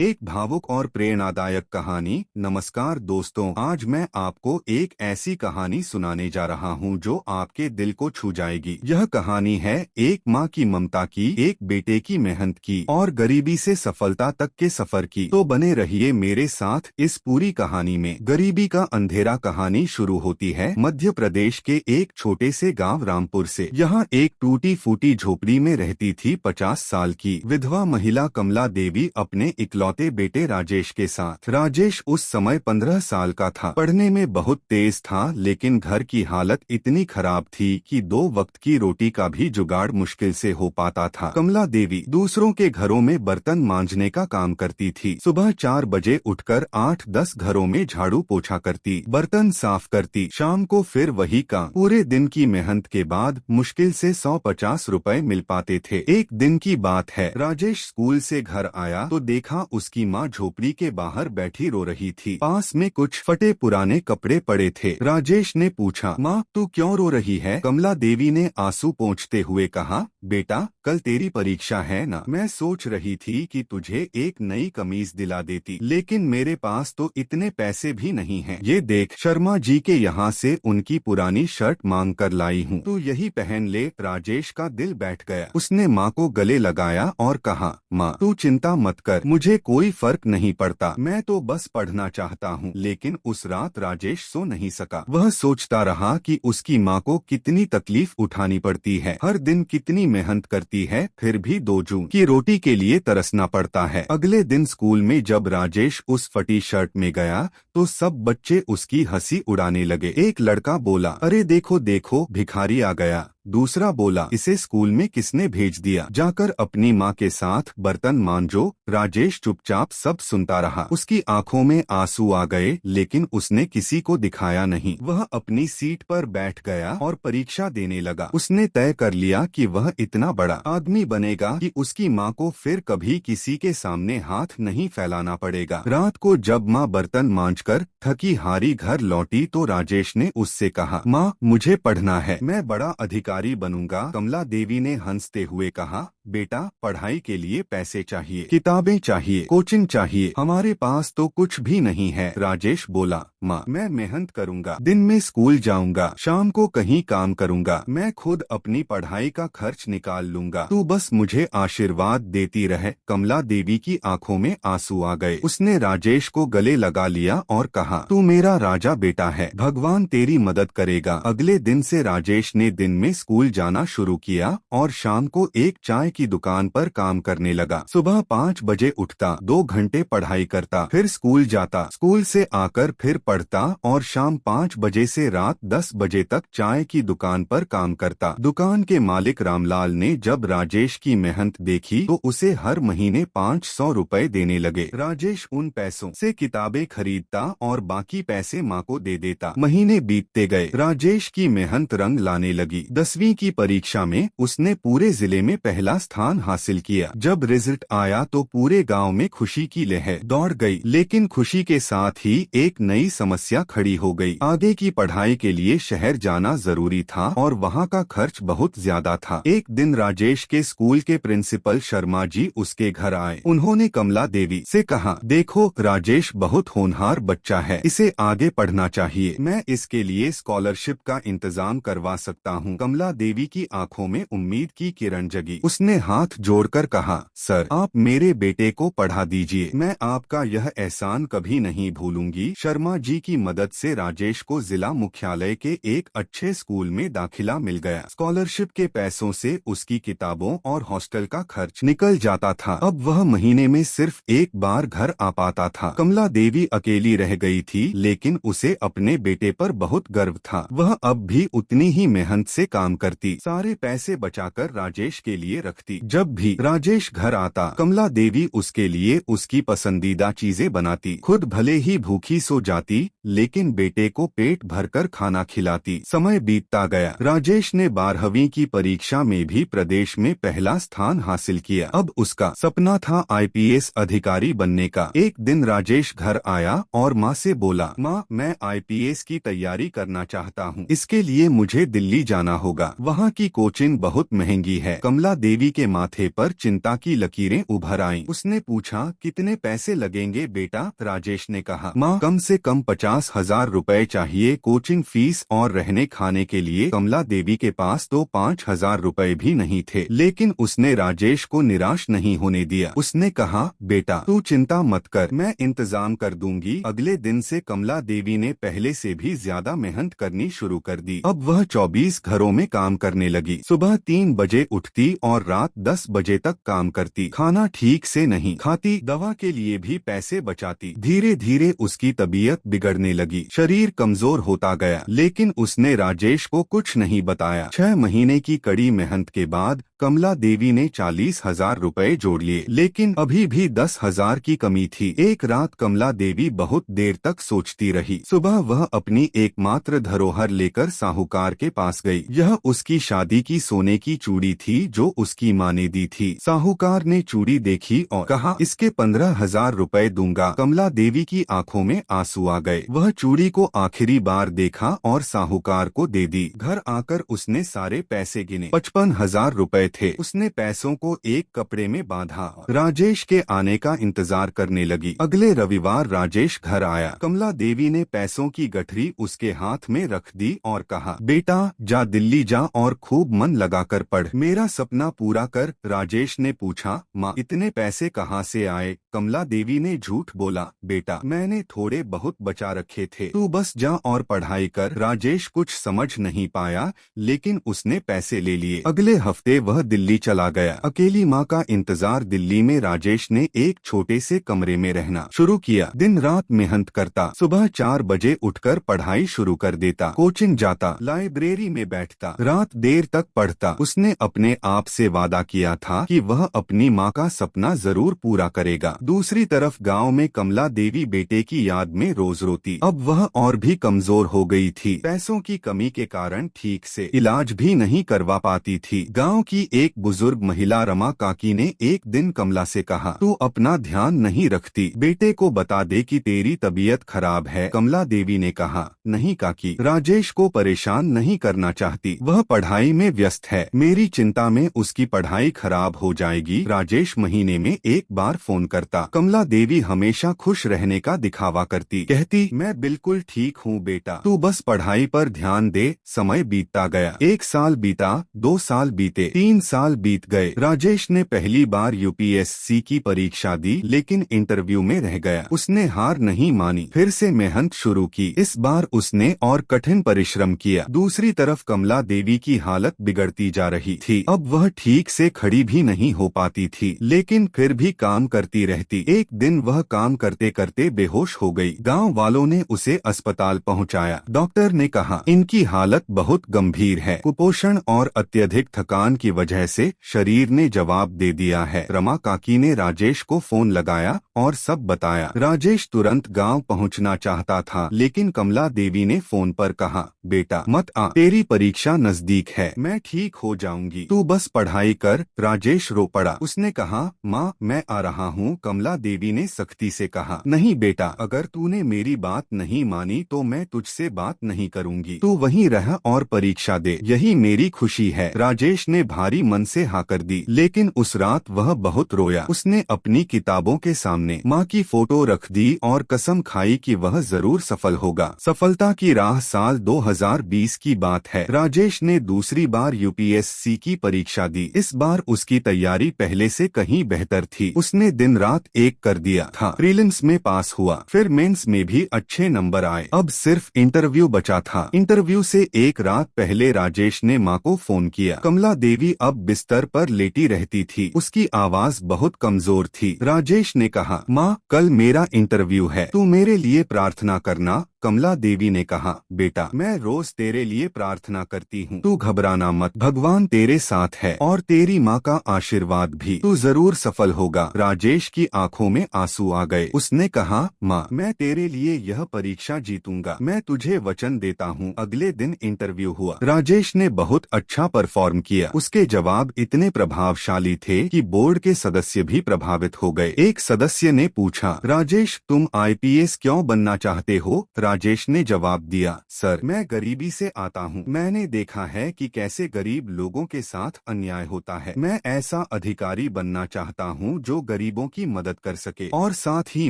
एक भावुक और प्रेरणादायक कहानी। नमस्कार दोस्तों, आज मैं आपको एक ऐसी कहानी सुनाने जा रहा हूं जो आपके दिल को छू जाएगी। यह कहानी है एक माँ की ममता की, एक बेटे की मेहनत की और गरीबी से सफलता तक के सफर की। तो बने रहिए मेरे साथ इस पूरी कहानी में। गरीबी का अंधेरा कहानी शुरू होती है मध्य प्रदेश के एक छोटे से गाँव रामपुर से। यहाँ एक टूटी फूटी झोपड़ी में रहती थी 50 साल की विधवा महिला कमला देवी अपने इकलौते बेटे राजेश के साथ। राजेश उस समय 15 साल का था, पढ़ने में बहुत तेज था, लेकिन घर की हालत इतनी खराब थी कि 2 वक्त की रोटी का भी जुगाड़ मुश्किल से हो पाता था। कमला देवी दूसरों के घरों में बर्तन मांजने का काम करती थी। सुबह 4 बजे उठकर 8-10 घरों में झाड़ू पोछा करती, बर्तन साफ करती, शाम को फिर वही काम। पूरे दिन की मेहनत के बाद मुश्किल से 150 रुपए मिल पाते थे। एक दिन की बात है, राजेश स्कूल से घर आया तो देखा उसकी माँ झोपड़ी के बाहर बैठी रो रही थी। पास में कुछ फटे पुराने कपड़े पड़े थे। राजेश ने पूछा, माँ तू क्यों रो रही है? कमला देवी ने आंसू पोंछते हुए कहा, बेटा कल तेरी परीक्षा है ना, मैं सोच रही थी कि तुझे एक नई कमीज दिला देती, लेकिन मेरे पास तो इतने पैसे भी नहीं हैं। ये देख, शर्मा जी के यहाँ से उनकी पुरानी शर्ट मांग कर लाई हूँ, तू यही पहन ले। राजेश का दिल बैठ गया। उसने माँ को गले लगाया और कहा, माँ तू चिंता मत कर, मुझे कोई फर्क नहीं पड़ता, मैं तो बस पढ़ना चाहता हूँ। लेकिन उस रात राजेश सो नहीं सका। वह सोचता रहा कि उसकी माँ को कितनी तकलीफ उठानी पड़ती है, हर दिन कितनी मेहनत करती है, फिर भी 2 जून की रोटी के लिए तरसना पड़ता है। अगले दिन स्कूल में जब राजेश उस फटी शर्ट में गया तो सब बच्चे उसकी हंसी उड़ाने लगे। एक लड़का बोला, अरे देखो देखो भिखारी आ गया। दूसरा बोला, इसे स्कूल में किसने भेज दिया, जाकर अपनी माँ के साथ बर्तन मांजो। राजेश चुपचाप सब सुनता रहा। उसकी आंखों में आंसू आ गए, लेकिन उसने किसी को दिखाया नहीं। वह अपनी सीट पर बैठ गया और परीक्षा देने लगा। उसने तय कर लिया कि वह इतना बड़ा आदमी बनेगा कि उसकी माँ को फिर कभी किसी के सामने हाथ नहीं फैलाना पड़ेगा। रात को जब माँ बर्तन मांजकर थकी हारी घर लौटी तो राजेश ने उससे कहा, माँ मुझे पढ़ना है, मैं बड़ा अधिकारी बनूंगा। कमला देवी ने हंसते हुए कहा, बेटा पढ़ाई के लिए पैसे चाहिए, किताबें चाहिए, कोचिंग चाहिए, हमारे पास तो कुछ भी नहीं है। राजेश बोला, माँ मैं मेहनत करूंगा, दिन में स्कूल जाऊंगा, शाम को कहीं काम करूंगा, मैं खुद अपनी पढ़ाई का खर्च निकाल लूंगा, तू बस मुझे आशीर्वाद देती रहे। कमला देवी की आंखों में आंसू आ गए। उसने राजेश को गले लगा लिया और कहा, तू मेरा राजा बेटा है, भगवान तेरी मदद करेगा। अगले दिन से राजेश ने दिन में स्कूल जाना शुरू किया और शाम को एक चाय की दुकान पर काम करने लगा। सुबह 5 बजे उठता, 2 घंटे पढ़ाई करता, फिर स्कूल जाता, स्कूल से आकर फिर पढ़ता और शाम 5 बजे से रात 10 बजे तक चाय की दुकान पर काम करता। दुकान के मालिक रामलाल ने जब राजेश की मेहनत देखी तो उसे हर महीने 500 रुपए देने लगे। राजेश उन पैसों से किताबें खरीदता और बाकी पैसे माँ को दे देता। महीने बीतते गए, राजेश की मेहनत रंग लाने लगी। 10वीं की परीक्षा में उसने पूरे जिले में पहला स्थान हासिल किया। जब रिजल्ट आया तो पूरे गांव में खुशी की लहर दौड़ गई, लेकिन खुशी के साथ ही एक नई समस्या खड़ी हो गई। आगे की पढ़ाई के लिए शहर जाना जरूरी था और वहां का खर्च बहुत ज्यादा था। एक दिन राजेश के स्कूल के प्रिंसिपल शर्मा जी उसके घर आए। उन्होंने कमला देवी से कहा, देखो राजेश बहुत होनहार बच्चा है, इसे आगे पढ़ना चाहिए, मैं इसके लिए स्कॉलरशिप का इंतजाम करवा सकता हूँ। कमला देवी की आंखों में उम्मीद की किरण जगी। उसने हाथ जोड़कर कहा, सर आप मेरे बेटे को पढ़ा दीजिए, मैं आपका यह एहसान कभी नहीं भूलूंगी। शर्मा जी की मदद से राजेश को जिला मुख्यालय के एक अच्छे स्कूल में दाखिला मिल गया। स्कॉलरशिप के पैसों से उसकी किताबों और हॉस्टल का खर्च निकल जाता था। अब वह महीने में सिर्फ एक बार घर आ पाता था। कमला देवी अकेली रह गई थी, लेकिन उसे अपने बेटे पर बहुत गर्व था। वह अब भी उतनी ही मेहनत से काम करती, सारे पैसे बचाकर राजेश के लिए रखती। जब भी राजेश घर आता, कमला देवी उसके लिए उसकी पसंदीदा चीजें बनाती, खुद भले ही भूखी सो जाती, लेकिन बेटे को पेट भरकर खाना खिलाती। समय बीतता गया। राजेश ने 12वीं की परीक्षा में भी प्रदेश में पहला स्थान हासिल किया। अब उसका सपना था आईपीएस अधिकारी बनने का। एक दिन राजेश घर आया और माँ से बोला, माँ मैं आईपीएस की तैयारी करना चाहता हूँ, इसके लिए मुझे दिल्ली जाना होगा, वहाँ की कोचिंग बहुत महंगी है। कमला देवी देवी के माथे पर चिंता की लकीरें उभर आईं। उसने पूछा, कितने पैसे लगेंगे बेटा? राजेश ने कहा, माँ, कम से कम 50,000 रुपए चाहिए, कोचिंग फीस और रहने खाने के लिए। कमला देवी के पास तो 5,000 रुपए भी नहीं थे, लेकिन उसने राजेश को निराश नहीं होने दिया। उसने कहा, बेटा तू चिंता मत कर, मैं इंतजाम कर दूंगी। अगले दिन से कमला देवी ने पहले से भी ज्यादा मेहनत करनी शुरू कर दी। अब वह 24 घरों में काम करने लगी। सुबह 3 बजे उठती और रात 10 बजे तक काम करती। खाना ठीक से नहीं खाती, दवा के लिए भी पैसे बचाती। धीरे धीरे उसकी तबीयत बिगड़ने लगी, शरीर कमजोर होता गया, लेकिन उसने राजेश को कुछ नहीं बताया। 6 महीने की कड़ी मेहनत के बाद कमला देवी ने 40,000 रुपए जोड़ लिए, लेकिन अभी भी 10,000 की कमी थी। एक रात कमला देवी बहुत देर तक सोचती रही। सुबह वह अपनी एकमात्र धरोहर लेकर साहूकार के पास गई। यह उसकी शादी की सोने की चूड़ी थी जो उसकी माँ ने दी थी। साहूकार ने चूड़ी देखी और कहा, इसके 15,000 रुपए दूंगा। कमला देवी की आंखों में आंसू आ गए। वह चूड़ी को आखिरी बार देखा और साहूकार को दे दी। घर आकर उसने सारे पैसे गिने। 55,000 रुपए थे। उसने पैसों को एक कपड़े में बांधा। राजेश के आने का इंतजार करने लगी। अगले रविवार राजेश घर आया। कमला देवी ने पैसों की गठरी उसके हाथ में रख दी और कहा, बेटा जा, दिल्ली जा और खूब मन लगाकर पढ़, मेरा सपना पूरा कर। राजेश ने पूछा, माँ इतने पैसे कहाँ से आए? कमला देवी ने झूठ बोला, बेटा मैंने थोड़े बहुत बचा रखे थे, तू बस जा और पढ़ाई कर। राजेश कुछ समझ नहीं पाया, लेकिन उसने पैसे ले लिए। अगले हफ्ते वह दिल्ली चला गया। अकेली माँ का इंतजार। दिल्ली में राजेश ने एक छोटे से कमरे में रहना शुरू किया। दिन रात मेहनत करता, सुबह 4 बजे उठकर पढ़ाई शुरू कर देता, कोचिंग जाता, लाइब्रेरी में बैठता, रात देर तक पढ़ता। उसने अपने आप से वादा किया था कि वह अपनी माँ का सपना जरूर पूरा करेगा। दूसरी तरफ गांव में कमला देवी बेटे की याद में रोज रोती। अब वह और भी कमजोर हो गई थी। पैसों की कमी के कारण ठीक से इलाज भी नहीं करवा पाती थी। गांव की एक बुजुर्ग महिला रमा काकी ने एक दिन कमला से कहा, तू अपना ध्यान नहीं रखती, बेटे को बता दे कि तेरी तबीयत खराब है। कमला देवी ने कहा, नहीं काकी, राजेश को परेशान नहीं करना चाहती, वह पढ़ाई में व्यस्त है, मेरी चिंता में उसकी पढ़ाई खराब हो जाएगी। राजेश महीने में एक बार फोन करता। कमला देवी हमेशा खुश रहने का दिखावा करती, कहती, मैं बिल्कुल ठीक हूँ बेटा, तू बस पढ़ाई पर ध्यान दे। समय बीतता गया। 1 साल बीता, 2 साल बीते, 3 साल बीत गए। राजेश ने पहली बार यूपीएससी की परीक्षा दी, लेकिन इंटरव्यू में रह गया। उसने हार नहीं मानी, फिर से मेहनत शुरू की। इस बार उसने और कठिन परिश्रम किया। दूसरी तरफ कमला देवी की हालत बिगड़ती जा रही थी। अब वह ठीक से खड़ी भी नहीं हो पाती थी, लेकिन फिर भी काम करती रहती। एक दिन वह काम करते करते बेहोश हो गई। गांव वालों ने उसे अस्पताल पहुंचाया। डॉक्टर ने कहा, इनकी हालत बहुत गंभीर है, कुपोषण और अत्यधिक थकान की वजह से। शरीर ने जवाब दे दिया है। रमा काकी ने राजेश को फोन लगाया और सब बताया। राजेश तुरंत गांव पहुंचना चाहता था, लेकिन कमला देवी ने फोन पर कहा, बेटा मत आ, तेरी परीक्षा नजदीक है, मैं ठीक हो जाऊंगी, तू बस पढ़ाई कर। राजेश रो पड़ा। उसने कहा, माँ मैं आ रहा हूँ। कमला देवी ने सख्ती से कहा, नहीं बेटा, अगर तूने मेरी बात नहीं मानी तो मैं तुझसे बात नहीं करूंगी, तू वहीं रह और परीक्षा दे, यही मेरी खुशी है। राजेश ने भारी मन से हाँ कर दी, लेकिन उस रात वह बहुत रोया। उसने अपनी किताबों के सामने माँ की फोटो रख दी और कसम खाई कि वह जरूर सफल होगा। सफलता की राह साल 2020 की बात है। राजेश ने दूसरी बार यूपीएससी की परीक्षा दी। इस बार उसकी तैयारी पहले से कहीं बेहतर थी। उसने दिन रात एक कर दिया था। प्रीलिम्स में पास हुआ, फिर मेंस में भी अच्छे नंबर आए। अब सिर्फ इंटरव्यू बचा था। इंटरव्यू से एक रात पहले राजेश ने माँ को फोन किया। कमला देवी अब बिस्तर पर लेटी रहती थी। उसकी आवाज बहुत कमजोर थी। राजेश ने कहा, माँ कल मेरा इंटरव्यू है, तू मेरे लिए प्रार्थना करना। कमला देवी ने कहा, बेटा मैं रोज तेरे लिए प्रार्थना करती हूँ, तू घबराना मत, भगवान तेरे साथ है और तेरी माँ का आशीर्वाद भी, तू जरूर सफल होगा। राजेश की आंखों में आंसू आ गए। उसने कहा, माँ मैं तेरे लिए यह परीक्षा जीतूंगा, मैं तुझे वचन देता हूँ। अगले दिन इंटरव्यू हुआ। राजेश ने बहुत अच्छा परफॉर्म किया। उसके जवाब इतने प्रभावशाली थे कि बोर्ड के सदस्य भी प्रभावित हो गए। एक सदस्य ने पूछा, राजेश तुम आईपीएस क्यों बनना चाहते हो? राजेश ने जवाब दिया, सर मैं गरीबी से आता हूँ। मैंने देखा है कि कैसे गरीब लोगों के साथ अन्याय होता है। मैं ऐसा अधिकारी बनना चाहता हूँ जो गरीबों की मदद कर सके और साथ ही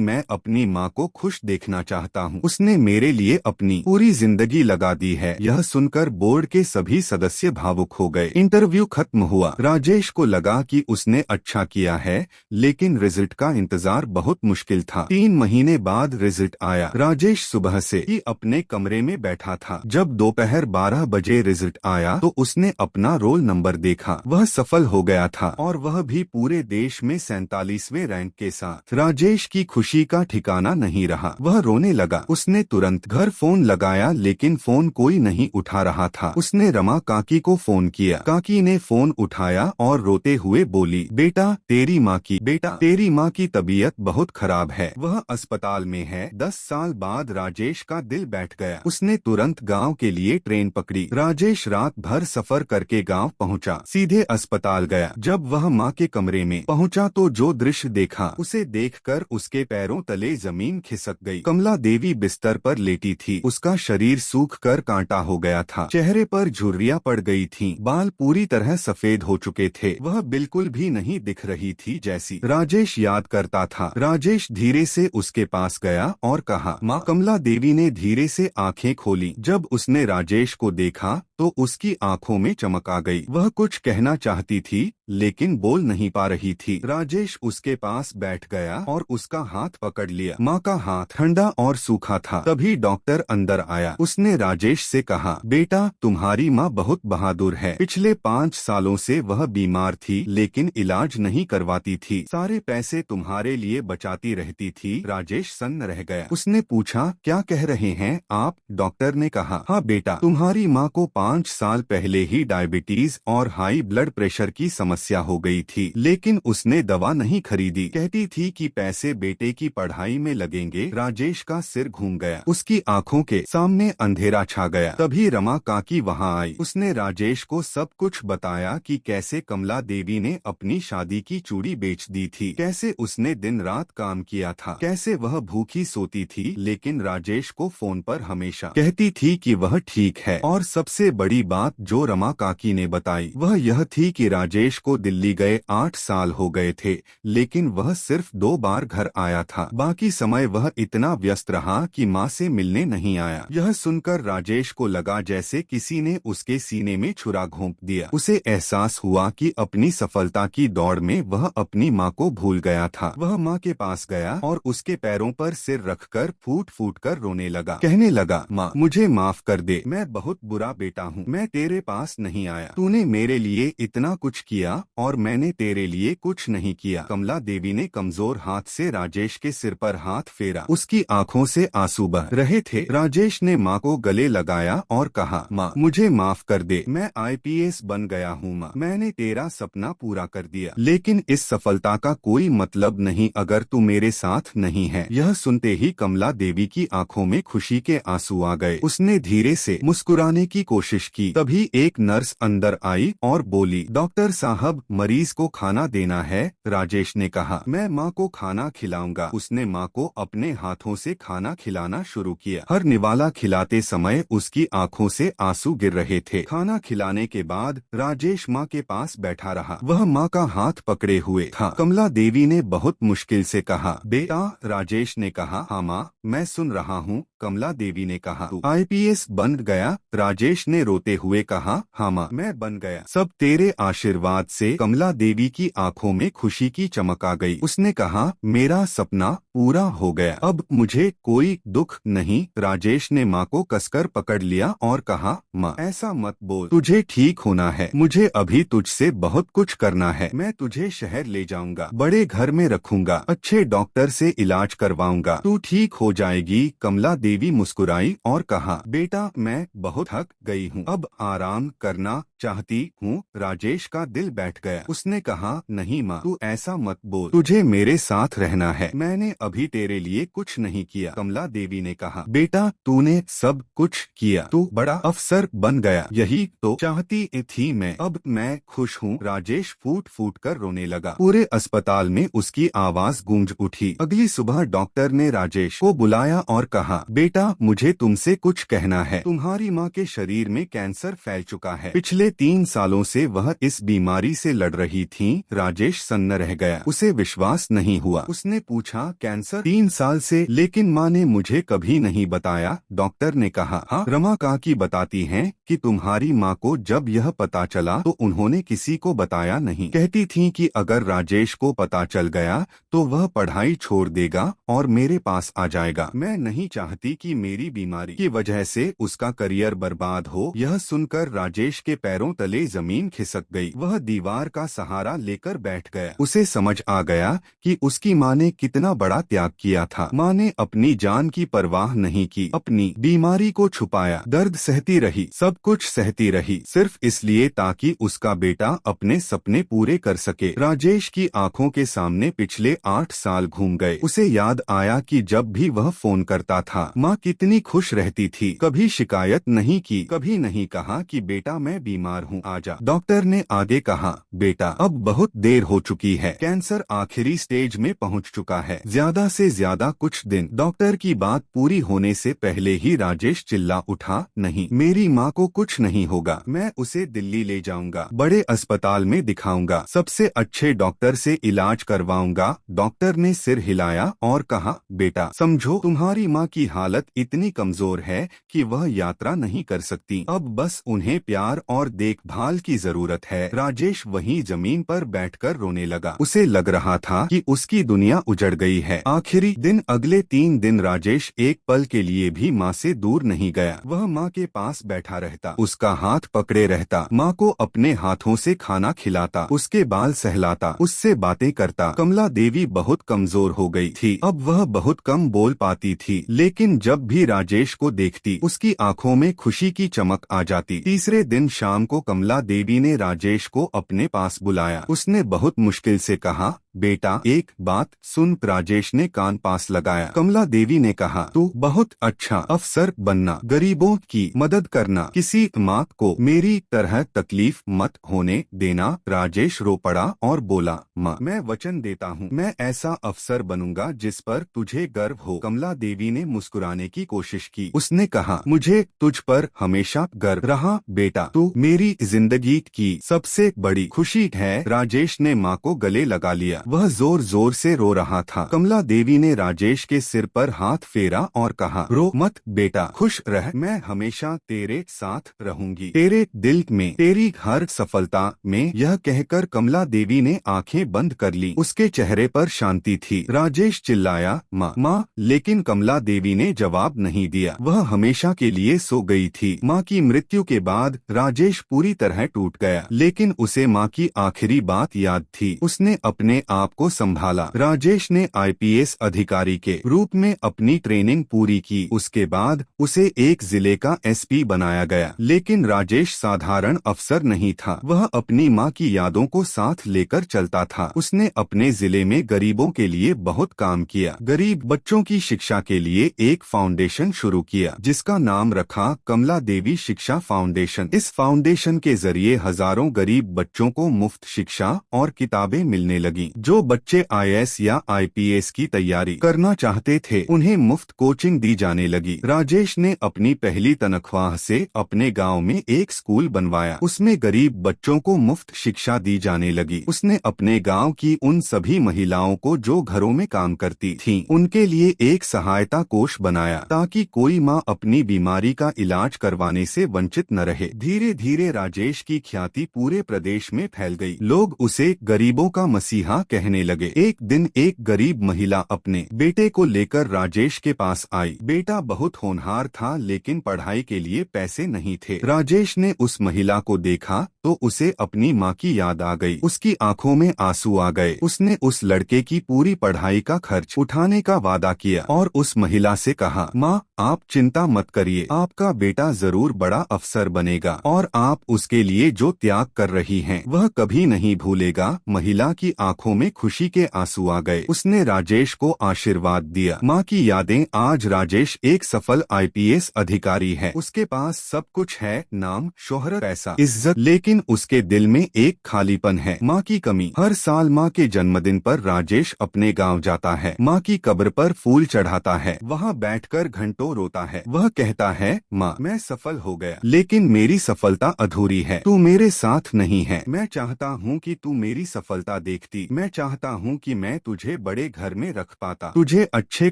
मैं अपनी माँ को खुश देखना चाहता हूँ। उसने मेरे लिए अपनी पूरी जिंदगी लगा दी है। यह सुनकर बोर्ड के सभी सदस्य भावुक हो गए। इंटरव्यू खत्म हुआ। राजेश को लगा कि उसने अच्छा किया है, लेकिन रिजल्ट का इंतजार बहुत मुश्किल था। 3 महीने बाद रिजल्ट आया। राजेश सुबह से ही अपने कमरे में बैठा था। जब दोपहर 12 बजे रिजल्ट आया तो उसने अपना रोल नंबर देखा। वह सफल हो गया था और वह भी पूरे देश में 47वें रैंक के साथ। राजेश की खुशी का ठिकाना नहीं रहा। वह रोने लगा। उसने तुरंत घर फोन लगाया, लेकिन फोन कोई नहीं उठा रहा था। उसने रमा काकी को फोन किया। काकी ने फोन उठाया और रोते हुए बोली, बेटा तेरी माँ की तबीयत बहुत खराब है, वह अस्पताल में है। 10 साल बाद राजेश का दिल बैठ गया। उसने तुरंत गांव के लिए ट्रेन पकड़ी। राजेश रात भर सफर करके गांव पहुंचा, सीधे अस्पताल गया। जब वह माँ के कमरे में पहुंचा तो जो दृश्य देखा, उसे देखकर उसके पैरों तले जमीन खिसक गई। कमला देवी बिस्तर पर लेटी थी। उसका शरीर सूख कर कांटा हो गया था। चेहरे पर झुर्रियां पड़ गई थीं। बाल पूरी तरह सफेद हो चुके थे। वह बिल्कुल भी नहीं दिख रही थी जैसी। राजेश याद करता था। राजेश धीरे से उसके पास गया और कहा, माँ। कमला देवी ने धीरे से आंखें खोली। जब उसने राजेश को देखा तो उसकी आंखों में चमक आ गई। वह कुछ कहना चाहती थी, लेकिन बोल नहीं पा रही थी। राजेश उसके पास बैठ गया और उसका हाथ पकड़ लिया। माँ का हाथ ठंडा और सूखा था। तभी डॉक्टर अंदर आया। उसने राजेश से कहा, बेटा तुम्हारी माँ बहुत बहादुर है। पिछले 5 सालों से वह बीमार थी, लेकिन इलाज नहीं करवाती थी। सारे पैसे तुम्हारे लिए बचाती रहती थी। राजेश सन्न रह गया। उसने पूछा, क्या कह रहे हैं आप? डॉक्टर ने कहा, हाँ बेटा, तुम्हारी माँ को 5 साल पहले ही डायबिटीज और हाई ब्लड प्रेशर की समस्या हो गई थी, लेकिन उसने दवा नहीं खरीदी। कहती थी कि पैसे बेटे की पढ़ाई में लगेंगे। राजेश का सिर घूम गया। उसकी आंखों के सामने अंधेरा छा गया। तभी रमा काकी वहां आई। उसने राजेश को सब कुछ बताया कि कैसे कमला देवी ने अपनी शादी की चूड़ी बेच दी थी, कैसे उसने दिन रात काम किया था, कैसे वह भूखी सोती थी, लेकिन राजेश को फोन पर हमेशा कहती थी कि वह ठीक है। और सबसे बड़ी बात जो रमा काकी ने बताई वह यह थी कि राजेश को दिल्ली गए 8 साल हो गए थे, लेकिन वह सिर्फ 2 बार घर आया था। बाकी समय वह इतना व्यस्त रहा कि माँ से मिलने नहीं आया। यह सुनकर राजेश को लगा जैसे किसी ने उसके सीने में छुरा घोंप दिया। उसे एहसास हुआ कि अपनी सफलता की दौड़ में वह अपनी माँ को भूल गया था। वह माँ के पास गया और उसके पैरों पर सिर रखकर फूट फूट कर रोने लगा। कहने लगा, माँ मुझे माफ कर दे, मैं बहुत बुरा बेटा हूँ। मैं तेरे पास नहीं आया। तूने मेरे लिए इतना कुछ किया और मैंने तेरे लिए कुछ नहीं किया। कमला देवी ने कमजोर हाथ से राजेश के सिर पर हाथ फेरा। उसकी आंखों से आंसू बह रहे थे। राजेश ने माँ को गले लगाया और कहा, माँ मुझे माफ कर दे, मैं IPS बन गया हूँ। माँ मैंने तेरा सपना पूरा कर दिया, लेकिन इस सफलता का कोई मतलब नहीं अगर तू मेरे साथ नहीं है। यह सुनते ही कमला देवी की आंखों में खुशी के आंसू आ गए। उसने धीरे से मुस्कुराने की कोशिश की। तभी एक नर्स अंदर आई और बोली, डॉक्टर साहब मरीज को खाना देना है। राजेश ने कहा, मैं माँ को खाना खिलाऊंगा। उसने माँ को अपने हाथों से खाना खिलाना शुरू किया। हर निवाला खिलाते समय उसकी आंखों से आंसू गिर रहे थे। खाना खिलाने के बाद राजेश माँ के पास बैठा रहा। वह माँ का हाथ पकड़े हुए था। कमला देवी ने बहुत मुश्किल से कहा, बेटा। राजेश ने कहा, हाँ माँ मैं सुन रहा हूँ। कमला देवी ने कहा, तू IPS बन गया? राजेश ने रोते हुए कहा, हाँ माँ मैं बन गया, सब तेरे आशीर्वाद से। कमला देवी की आंखों में खुशी की चमक आ गई। उसने कहा, मेरा सपना पूरा हो गया, अब मुझे कोई दुख नहीं। राजेश ने माँ को कसकर पकड़ लिया और कहा, माँ ऐसा मत बोल, तुझे ठीक होना है। मुझे अभी तुझसे बहुत कुछ करना है। मैं तुझे शहर ले जाऊंगा, बड़े घर में रखूंगा, अच्छे डॉक्टर से इलाज करवाऊंगा, तू ठीक हो जाएगी। कमला देवी मुस्कुराई और कहा, बेटा मैं बहुत थक गई हूँ, अब आराम करना चाहती हूँ। राजेश का दिल बैठ गया। उसने कहा, नहीं माँ तू ऐसा मत बोल, तुझे मेरे साथ रहना है। मैंने अभी तेरे लिए कुछ नहीं किया। कमला देवी ने कहा, बेटा तूने सब कुछ किया, तू बड़ा अफसर बन गया, यही तो चाहती थी मैं। अब मैं खुश हूँ। राजेश फूट फूट कर रोने लगा। पूरे अस्पताल में उसकी आवाज गूंज उठी। अगली सुबह डॉक्टर ने राजेश को बुलाया और कहा, बेटा मुझे तुमसे कुछ कहना है। तुम्हारी माँ के शरीर में कैंसर फैल चुका है। पिछले 3 सालों से वह इस बीमारी से लड़ रही थी। राजेश सन्न रह गया। उसे विश्वास नहीं हुआ। उसने पूछा, कैंसर 3 साल से? लेकिन माँ ने मुझे कभी नहीं बताया। डॉक्टर ने कहा, हाँ, रमा काकी बताती हैं कि तुम्हारी माँ को जब यह पता चला तो उन्होंने किसी को बताया नहीं। कहती थीं कि अगर राजेश को पता चल गया तो वह पढ़ाई छोड़ देगा और मेरे पास आ जाएगा। मैं नहीं चाहती कि मेरी बीमारी की वजह से उसका करियर बर्बाद हो। यह सुनकर राजेश के पैरों तले जमीन खिसक गई। वह दीवार का सहारा लेकर बैठ गया। उसे समझ आ गया कि उसकी माँ ने कितना बड़ा त्याग किया था। माँ ने अपनी जान की परवाह नहीं की, अपनी बीमारी को छुपाया, दर्द सहती रही, सब कुछ सहती रही, सिर्फ इसलिए ताकि उसका बेटा अपने सपने पूरे कर सके। राजेश की आंखों के सामने पिछले 8 साल घूम गए। उसे याद आया कि जब भी वह फोन करता था माँ कितनी खुश रहती थी। कभी शिकायत नहीं की, कभी नहीं कहा कि बेटा मैं बीमार हूँ, आजा। डॉक्टर ने आगे कहा, बेटा अब बहुत देर हो चुकी है, कैंसर आखिरी स्टेज में पहुँच चुका है, ज्यादा से ज्यादा कुछ दिन। डॉक्टर की बात पूरी होने से पहले ही राजेश चिल्ला उठा, नहीं, मेरी माँ को कुछ नहीं होगा, मैं उसे दिल्ली ले जाऊंगा, बड़े अस्पताल में दिखाऊंगा, सबसे अच्छे डॉक्टर से इलाज करवाऊंगा। डॉक्टर ने सिर हिलाया और कहा, बेटा समझो, तुम्हारी माँ की हालत इतनी कमजोर है कि वह यात्रा नहीं कर सकती, अब बस उन्हें प्यार और देखभाल की जरूरत है। राजेश वहीं जमीन पर बैठकर रोने लगा। उसे लग रहा था कि उसकी दुनिया उजड़ गई है। आखिरी दिन, अगले 3 दिन राजेश एक पल के लिए भी माँ से दूर नहीं गया। वह माँ के पास बैठा रहता, उसका हाथ पकड़े रहता, माँ को अपने हाथों से खाना खिलाता, उसके बाल सहलाता, उससे बातें करता। कमला देवी बहुत कमजोर हो गई थी, अब वह बहुत कम बोल पाती थी, लेकिन जब भी राजेश को देखती उसकी आंखों में खुशी की चमक आ जाती। तीसरे दिन शाम को कमला देवी ने राजेश को अपने पास बुलाया। उसने बहुत मुश्किल से कहा, बेटा एक बात सुन। राजेश ने कान पास लगाया। कमला देवी ने कहा, तू बहुत अच्छा अफसर बनना, गरीबों की मदद करना, किसी माँ को मेरी तरह तकलीफ मत होने देना। राजेश रो पड़ा और बोला, माँ मैं वचन देता हूँ, मैं ऐसा अफसर बनूंगा जिस पर तुझे गर्व हो। कमला देवी ने मुस्कुराने की कोशिश की। उसने कहा, मुझे तुझ पर हमेशा गर्व रहा बेटा, तू मेरी जिंदगी की सबसे बड़ी खुशी है। राजेश ने माँ को गले लगा लिया। वह जोर जोर से रो रहा था। कमला देवी ने राजेश के सिर पर हाथ फेरा और कहा, रो मत बेटा, खुश रह, मैं हमेशा तेरे साथ रहूंगी, तेरे दिल में, तेरी हर सफलता में। यह कहकर कमला देवी ने आंखें बंद कर ली। उसके चेहरे पर शांति थी। राजेश चिल्लाया, माँ माँ, लेकिन कमला देवी ने जवाब नहीं दिया। वह हमेशा के लिए सो गई थी। माँ की मृत्यु के बाद राजेश पूरी तरह टूट गया, लेकिन उसे माँ की आखिरी बात याद थी। उसने अपने आप को संभाला। राजेश ने आईपीएस अधिकारी के रूप में अपनी ट्रेनिंग पूरी की। उसके बाद उसे एक जिले का एसपी बनाया गया। लेकिन राजेश साधारण अफसर नहीं था, वह अपनी माँ की यादों को साथ लेकर चलता था। उसने अपने जिले में गरीबों के लिए बहुत काम किया। गरीब बच्चों की शिक्षा के लिए एक फाउंडेशन शुरू किया जिसका नाम रखा कमला देवी शिक्षा फाउंडेशन। इस फाउंडेशन के जरिए हजारों गरीब बच्चों को मुफ्त शिक्षा और किताबें मिलने लगी। जो बच्चे आईएएस या आईपीएस की तैयारी करना चाहते थे उन्हें मुफ्त कोचिंग दी जाने लगी। राजेश ने अपनी पहली तनख्वाह से अपने गांव में एक स्कूल बनवाया। उसमें गरीब बच्चों को मुफ्त शिक्षा दी जाने लगी। उसने अपने गांव की उन सभी महिलाओं को जो घरों में काम करती थीं, उनके लिए एक सहायता कोष बनाया ताकि कोई माँ अपनी बीमारी का इलाज करवाने से वंचित न रहे। धीरे धीरे राजेश की ख्याति पूरे प्रदेश में फैल गई। लोग उसे गरीबों का मसीहा कहने लगे। एक दिन एक गरीब महिला अपने बेटे को लेकर राजेश के पास आई। बेटा बहुत होनहार था लेकिन पढ़ाई के लिए पैसे नहीं थे। राजेश ने उस महिला को देखा तो उसे अपनी माँ की याद आ गई। उसकी आंखों में आंसू आ गए। उसने उस लड़के की पूरी पढ़ाई का खर्च उठाने का वादा किया और उस महिला से कहा, माँ आप चिंता मत करिए, आपका बेटा जरूर बड़ा अफसर बनेगा और आप उसके लिए जो त्याग कर रही हैं वह कभी नहीं भूलेगा। महिला की आंखों में खुशी के आंसू आ गए। उसने राजेश को आशीर्वाद दिया। माँ की यादें। आज राजेश एक सफल आईपीएस अधिकारी है। उसके पास सब कुछ है, नाम, शोहरत, पैसा, इज्जत, लेकिन उसके दिल में एक खालीपन है, माँ की कमी। हर साल माँ के जन्मदिन पर राजेश अपने गांव जाता है। माँ की कब्र पर फूल चढ़ाता है, वहाँ बैठकर घंटों रोता है। वह कहता है, माँ, मैं सफल हो गया, लेकिन मेरी सफलता अधूरी है। तू मेरे साथ नहीं है। मैं चाहता हूँ कि तू मेरी सफलता देखती। मैं चाहता हूँ कि मैं तुझे बड़े घर में रख पाता, तुझे अच्छे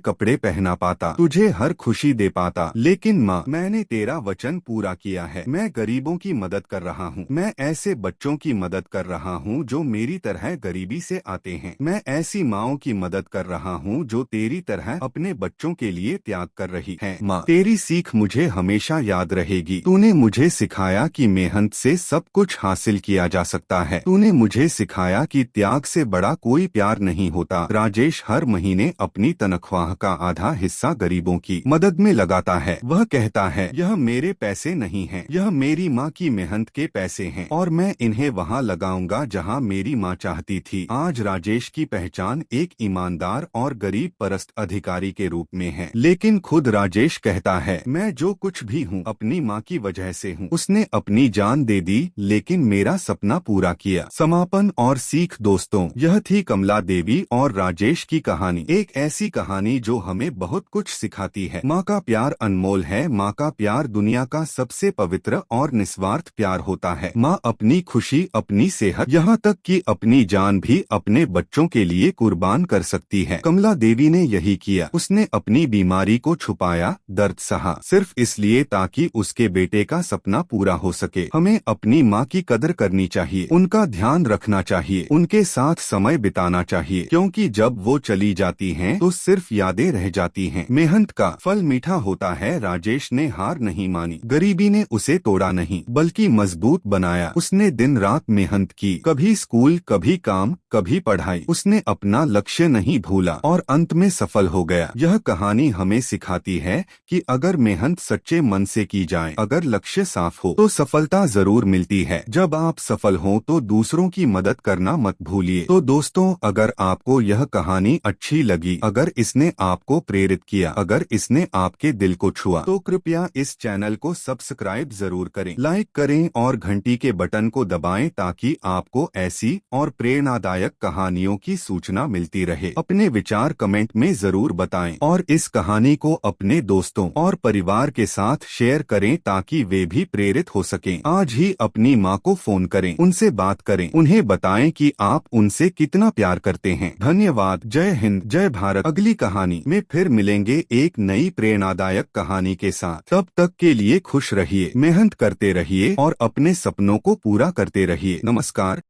कपड़े पहना पाता, तुझे हर खुशी दे पाता। लेकिन माँ, मैंने तेरा वचन पूरा किया है। मैं गरीबों की मदद कर रहा हूँ। मैं ऐसे बच्चों की मदद कर रहा हूँ जो मेरी तरह गरीबी से आते हैं। मैं ऐसी माँओं की मदद कर रहा हूँ जो तेरी तरह अपने बच्चों के लिए त्याग कर रही है। माँ, तेरी सीख मुझे हमेशा याद रहेगी। तूने मुझे सिखाया कि मेहनत से सब कुछ हासिल किया जा सकता है। तूने मुझे सिखाया कि त्याग से बड़ा कोई प्यार नहीं होता। राजेश हर महीने अपनी तनख्वाह का आधा हिस्सा गरीबों की मदद में लगाता है। वह कहता है, यह मेरे पैसे नहीं हैं, यह मेरी माँ की मेहनत के पैसे हैं और मैं इन्हें वहाँ लगाऊंगा जहाँ मेरी माँ चाहती थी। आज राजेश की पहचान एक ईमानदार और गरीब परस्त अधिकारी के रूप में है। लेकिन खुद राजेश कहता है, मैं जो कुछ भी हूँ अपनी माँ की वजह से हूँ। उसने अपनी जान दे दी लेकिन मेरा सपना पूरा किया। समापन और सीख। दोस्तों, यह थी कमला देवी और राजेश की कहानी। एक ऐसी कहानी जो हमें बहुत कुछ सिखाती है। माँ का प्यार अनमोल है। माँ का प्यार दुनिया का सबसे पवित्र और निस्वार्थ प्यार होता है। माँ अपनी खुशी, अपनी सेहत, यहाँ तक कि अपनी जान भी अपने बच्चों के लिए कुर्बान कर सकती है। कमला देवी ने यही किया। उसने अपनी बीमारी को छुपाया, दर्द सहा, सिर्फ इसलिए ताकि उसके बेटे का सपना पूरा हो सके। हमें अपनी माँ की कदर करनी चाहिए, उनका ध्यान रखना चाहिए, उनके साथ समय बिताना चाहिए, क्योंकि जब वो चली जाती हैं तो सिर्फ यादें रह जाती हैं। मेहनत का फल मीठा होता है। राजेश ने हार नहीं मानी। गरीबी ने उसे तोड़ा नहीं बल्कि मजबूत बनाया। उसने दिन रात मेहनत की, कभी स्कूल, कभी काम, कभी पढ़ाई। उसने अपना लक्ष्य नहीं भूला और अंत में सफल हो गया। यह कहानी हमें सिखाती है कि अगर मेहनत सच्चे मन से की जाए, अगर लक्ष्य साफ हो तो सफलता जरूर मिलती है। जब आप सफल हो तो दूसरों की मदद करना मत भूलिए। तो दोस्तों, अगर आपको यह कहानी अच्छी लगी, अगर इसने आपको प्रेरित किया, अगर इसने आपके दिल को छुआ, तो कृपया इस चैनल को सब्सक्राइब जरूर करें, लाइक करें और घंटी के बटन को दबाएं ताकि आपको ऐसी और प्रेरणादायक कहानियों की सूचना मिलती रहे। अपने विचार कमेंट में जरूर बताएं और इस कहानी को अपने दोस्तों और परिवार के साथ शेयर करें ताकि वे भी प्रेरित हो सकें। आज ही अपनी माँ को फोन करें, उनसे बात करें, उन्हें बताएं कि आप उनसे कितना प्यार करते हैं। धन्यवाद। जय हिंद, जय भारत। अगली कहानी में फिर मिलेंगे एक नई प्रेरणादायक कहानी के साथ। तब तक के लिए खुश रहिए, मेहनत करते रहिए और अपने सपनों को पूरा करते रहिए। नमस्कार।